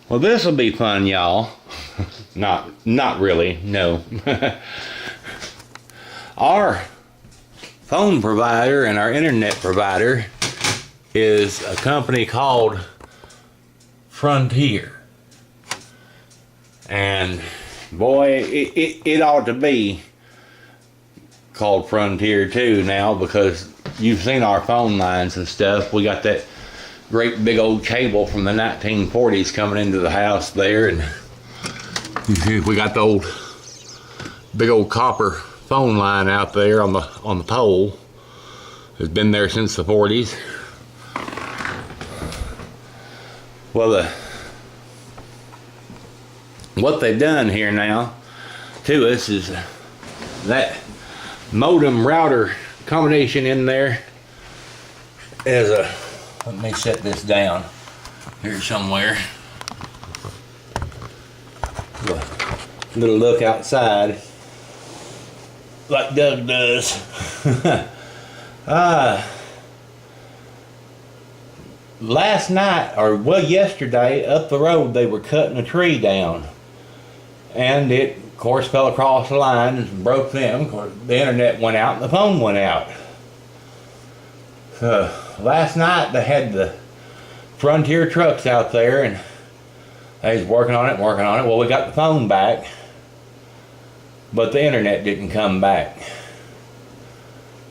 Well, this will be fun, y'all. Not really, no. Our phone provider and our internet provider is a company called Frontier. And boy, it ought to be called Frontier too now, because you've seen our phone lines and stuff. We got that great big old cable from the 1940s coming into the house there, and we got the old big old copper phone line out there on the pole. It's been there since the 40s. Well, what they've done here now to us is that modem router combination in there is a, let me set this down here somewhere. A little look outside like Doug does. Last night, or well, yesterday, up the road they were cutting a tree down, and it of course fell across the line and broke them. Of course, the internet went out and the phone went out. Last night they had the Frontier trucks out there, and they was working on it. Well, we got the phone back, but the internet didn't come back.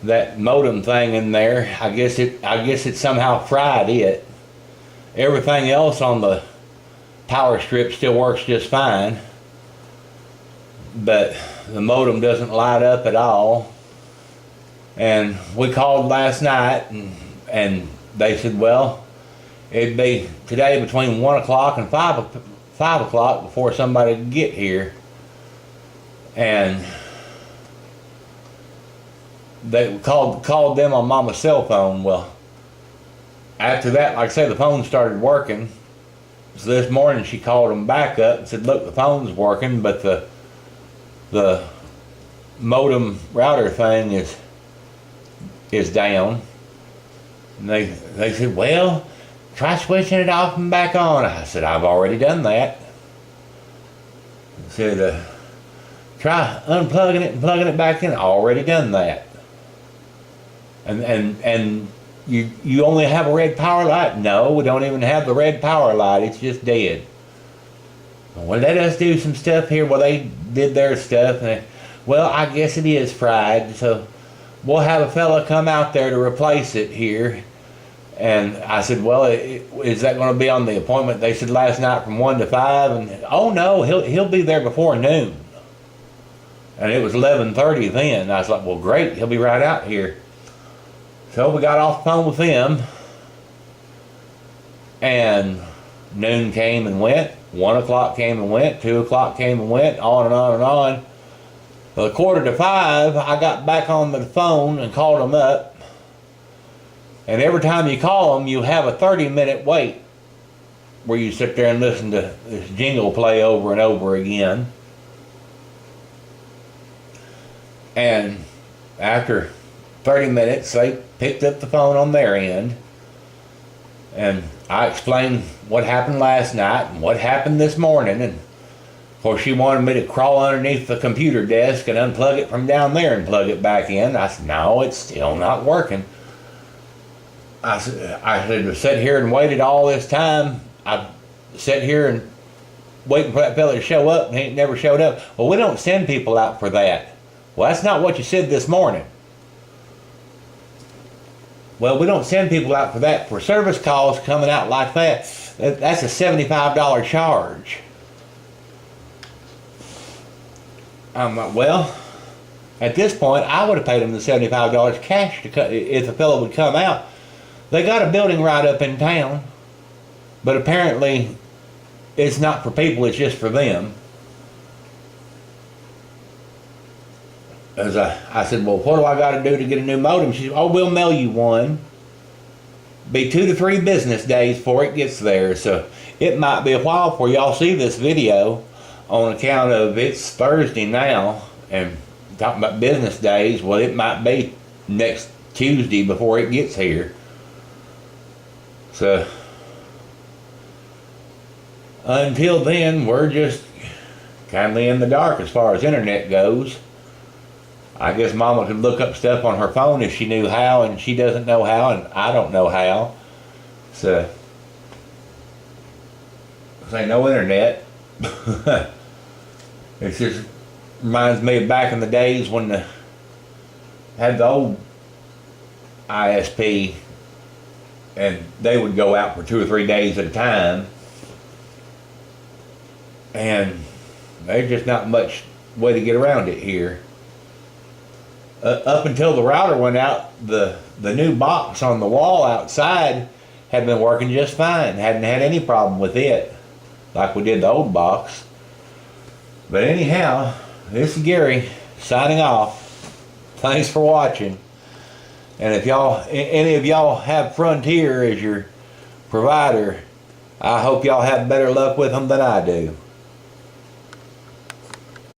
That modem thing in there, I guess it somehow fried it. Everything else on the power strip still works just fine, but the modem doesn't light up at all. And we called last night, and they said, well, it'd be today between 1 o'clock and 5 o'clock before somebody could get here. And they called them on Mama's cell phone. Well, after that, like I say, the phone started working. So this morning she called them back up and said, look, the phone's working, but the modem router thing is down. And they said, well, try switching it off and back on. I said, I've already done that. I said, try unplugging it and plugging it back in. Already done that. And you only have a red power light? No, we don't even have the red power light. It's just dead. Well, let us do some stuff here. Well, they did their stuff, and well, I guess it is fried, so we'll have a fella come out there to replace it here. And I said, well, is that going to be on the appointment? They said last night from 1 to 5, and oh no, he'll be there before noon. And it was 11:30 then. And I was like, well, great, he'll be right out here. So we got off the phone with him, and noon came and went, 1 o'clock came and went, 2 o'clock came and went, on and on and on. Well, 4 to 5, I got back on the phone and called them up. And every time you call them, you have a 30-minute wait where you sit there and listen to this jingle play over and over again. And after 30 minutes, they picked up the phone on their end, and I explained what happened last night and what happened this morning, and of course she wanted me to crawl underneath the computer desk and unplug it from down there and plug it back in. I said, no, it's still not working. I said, I sat here and waited all this time. I sat here and waiting for that fella to show up, and he never showed up. Well, we don't send people out for that. Well, that's not what you said this morning. Well, we don't send people out for that. For service calls coming out like that, that's a $75 charge. I'm like, well, at this point, I would have paid them the $75 cash to cut if the fellow would come out. They got a building right up in town, but apparently it's not for people, it's just for them. As I said, well, what do I got to do to get a new modem? She said, oh, we'll mail you one. Be 2 to 3 business days before it gets there. So it might be a while before y'all see this video, on account of it's Thursday now, and talking about business days, well, it might be next Tuesday before it gets here. So Until then, we're just kind of in the dark as far as internet goes. I guess Mama could look up stuff on her phone if she knew how, and she doesn't know how, and I don't know how. So, ain't no internet. It just reminds me of back in the days when had the old ISP, and they would go out for 2 or 3 days at a time, and there's just not much way to get around it here. Up until the router went out, the new box on the wall outside had been working just fine. Hadn't had any problem with it like we did the old box. But anyhow, this is Gary signing off. Thanks for watching. And if any of y'all have Frontier as your provider, I hope y'all have better luck with them than I do.